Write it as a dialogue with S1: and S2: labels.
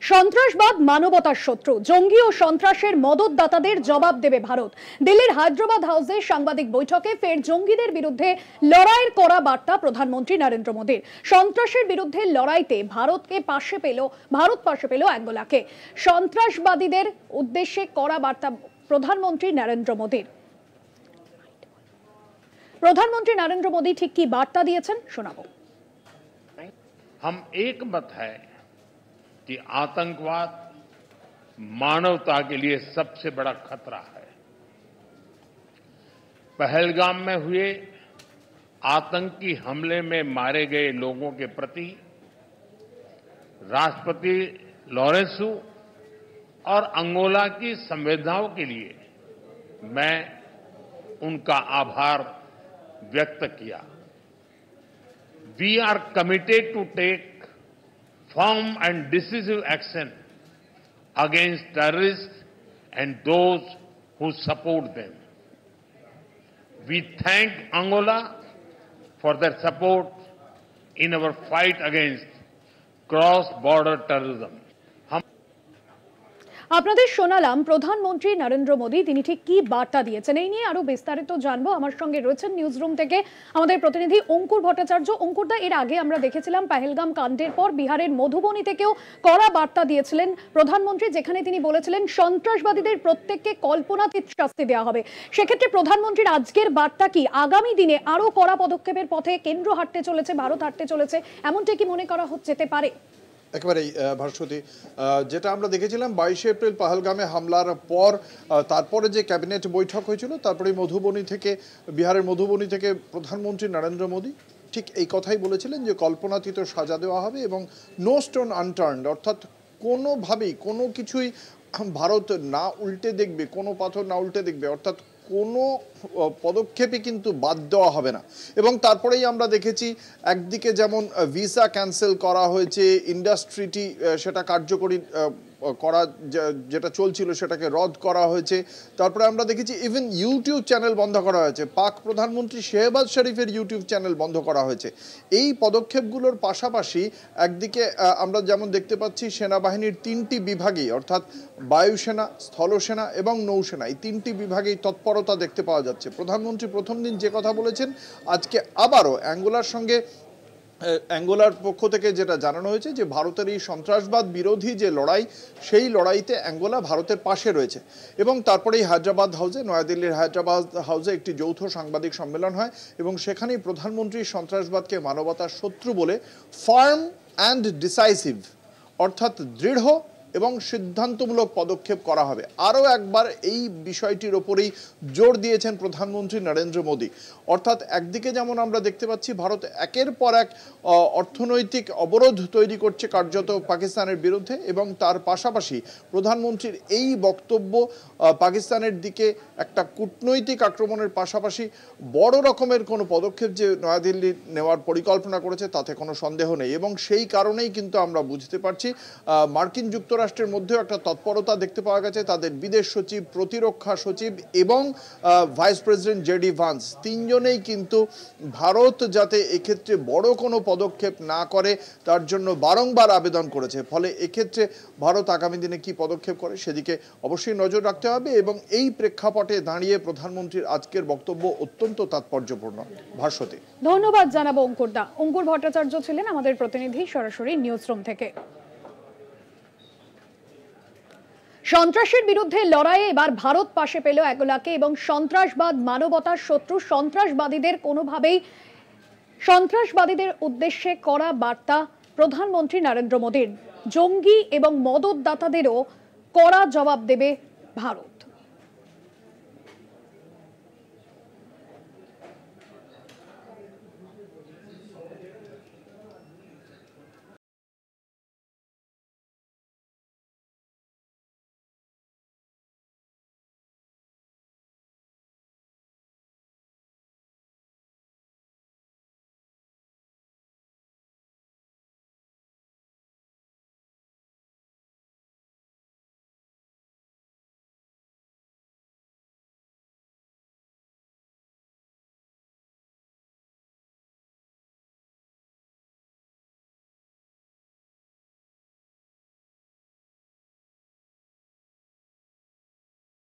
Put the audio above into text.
S1: সন্ত্রাসবাদ মানবতার শত্রু, জঙ্গি ও সন্ত্রাসের মদতদাতাদের জবাব দেবে ভারত। দিল্লির হায়দ্রাবাদ হাউসে সাংবাদিক বৈঠকে ফের জঙ্গিদের বিরুদ্ধে লড়াইয়ের কড়া বার্তা প্রধানমন্ত্রী নরেন্দ্র মোদীর। সন্ত্রাসের বিরুদ্ধে লড়াইতে ভারত পাশে পেল অ্যাঙ্গোলাকে। সন্ত্রাসবাদীদের উদ্দেশ্যে কড়া বার্তা প্রধানমন্ত্রী নরেন্দ্র মোদীর। প্রধানমন্ত্রী নরেন্দ্র মোদী ঠিক কি বার্তা দিয়েছেন শোনাবো।
S2: हम एकमत है कि आतंकवाद मानवता के लिए सबसे बड़ा खतरा है। पहलगाम में हुए आतंकी हमले में मारे गए लोगों के प्रति राष्ट्रपति लॉरेंसो और अंगोला की संवेदनाओं के लिए मैं उनका आभार व्यक्त किया। We are committed to take firm and decisive action against terrorists and those who support them. We thank Angola for their support in our fight against cross-border terrorism.
S1: আপনাদের শোনালাম প্রধানমন্ত্রী নরেন্দ্র মোদী তিনি ঠিক কি বার্তা দিয়েছেন। এই নিয়ে আরো বিস্তারিত জানবো। আমার সঙ্গে রয়েছেন নিউজ রুম থেকে আমাদের প্রতিনিধি অঙ্কুর ভট্টাচার্য। অঙ্কুরদা, এর আগে আমরা দেখেছিলাম পেহেলগাম কাণ্ডের পর বিহারের মধুবনী থেকেও কড়া বার্তা দিয়েছিলেন প্রধানমন্ত্রী, যেখানে তিনি বলেছিলেন সন্ত্রাসবাদীদের প্রত্যেককে কল্পনাতীত শাস্তি দেওয়া হবে। সেক্ষেত্রে প্রধানমন্ত্রীর আজকের বার্তা কি? আগামী দিনে আরো কড়া পদক্ষেপের পথে কেন্দ্র হাঁটতে চলেছে, ভারত হাঁটতে চলেছে, এমনটা কি মনে করা যেতে পারে?
S3: একেবারেই ভাস্বতী, যেটা আমরা দেখেছিলাম 22শে এপ্রিল পহলগামে হামলার পর তারপরে যে ক্যাবিনেট বৈঠক হয়েছিল, তারপরে বিহারের মধুবনী থেকে প্রধানমন্ত্রী নরেন্দ্র মোদী ঠিক এই কথাই বলেছিলেন যে কল্পনাতীত সাজা দেওয়া হবে এবং নো স্টোন আনটার্নড, অর্থাৎ কোনোভাবেই কোনো কিছুই ভারত না উল্টে দেখবে, কোনো পাথর না উল্টে দেখবে, অর্থাৎ কোনো পদক্ষেপই কিন্তু বাদ দেওয়া হবে না। এবং তারপরেই আমরা দেখেছি একদিকে যেমন ভিসা ক্যান্সেল করা হয়েছে, ইন্ডাস্ট্রিটি সেটা কার্যকরী করা যেটা চলছিল সেটাকে রদ করা হয়েছে। তারপরে আমরা দেখেছি ইভেন ইউটিউব চ্যানেল বন্ধ করা হয়েছে, পাক প্রধানমন্ত্রী শেহবাজ শরীফের ইউটিউব চ্যানেল বন্ধ করা হয়েছে। এই পদক্ষেপগুলোর পাশাপাশি একদিকে আমরা যেমন দেখতে পাচ্ছি সেনাবাহিনীর 3টি বিভাগেই, অর্থাৎ বায়ুসেনা, স্থলসেনা এবং নৌসেনা, এই 3টি বিভাগেই তৎপরতা দেখতে পাওয়া যাচ্ছে। প্রধানমন্ত্রী প্রথম দিন যে কথা বলেছেন, আজকে আবারও অ্যাঙ্গোলার পক্ষ থেকে যেটা জানানো হয়েছে যে ভারতের এই সন্ত্রাসবাদ বিরোধী যে লড়াই, সেই লড়াইতে অ্যাঙ্গোলা ভারতের পাশে রয়েছে। এবং তারপরেই নয়াদিল্লির হায়দ্রাবাদ হাউসে একটি যৌথ সাংবাদিক সম্মেলন হয় এবং সেখানেই প্রধানমন্ত্রী সন্ত্রাসবাদকে মানবতার শত্রু বলে ফার্ম অ্যান্ড ডিসাইসিভ, অর্থাৎ দৃঢ় এবং সিদ্ধান্তমূলক পদক্ষেপ করা হবে। আরও একবার এই বিষয়টির ওপরেই জোর দিয়েছেন প্রধানমন্ত্রী নরেন্দ্র মোদী। অর্থাৎ একদিকে যেমন আমরা দেখতে পাচ্ছি ভারত একের পর এক অর্থনৈতিক অবরোধ তৈরি করছে কার্যত পাকিস্তানের বিরুদ্ধে, এবং তার পাশাপাশি প্রধানমন্ত্রীর এই বক্তব্য পাকিস্তানের দিকে একটা কূটনৈতিক আক্রমণের পাশাপাশি বড় রকমের কোনো পদক্ষেপ যে নয়াদিল্লি নেওয়ার পরিকল্পনা করেছে তাতে কোনো সন্দেহ নেই। এবং সেই কারণেই কিন্তু আমরা বুঝতে পারছি মার্কিন যুক্তরাষ্ট্রের মধ্যেও একটা তৎপরতা দেখতে পাওয়া গেছে। তাদের বিদেশ সচিব, প্রতিরক্ষা সচিব এবং ভাইস প্রেসিডেন্ট জেডি ভান্স, তিনজনেই কিন্তু ভারত যাতে এক্ষেত্রে বড় কোনো পদক্ষেপ না করে তার জন্য বারংবার আবেদন করেছে। ফলে এক্ষেত্রে ভারত আগামী দিনে কি পদক্ষেপ করে সেদিকে অবশ্যই নজর রাখতে হবে। এবং এই প্রেক্ষাপটে দাঁড়িয়ে প্রধানমন্ত্রীর আজকের বক্তব্য অত্যন্ত তাৎপর্যপূর্ণ। ভাস্বতী,
S1: ধন্যবাদ জানাবো অঙ্কুরদা। অঙ্কুর ভট্টাচার্য ছিলেন আমাদের প্রতিনিধি সরাসরি নিউজ রুম থেকে। সন্ত্রাসের বিরুদ্ধে লড়াইয়ে এবার ভারত পাশে পেল অ্যাঙ্গোলাকে এবং সন্ত্রাসবাদ মানবতার শত্রু, সন্ত্রাসবাদীদের উদ্দেশ্যে কড়া বার্তা প্রধানমন্ত্রী নরেন্দ্র মোদীর। জঙ্গি এবং মদতদাতাদেরও কড়া জবাব দেবে ভারত।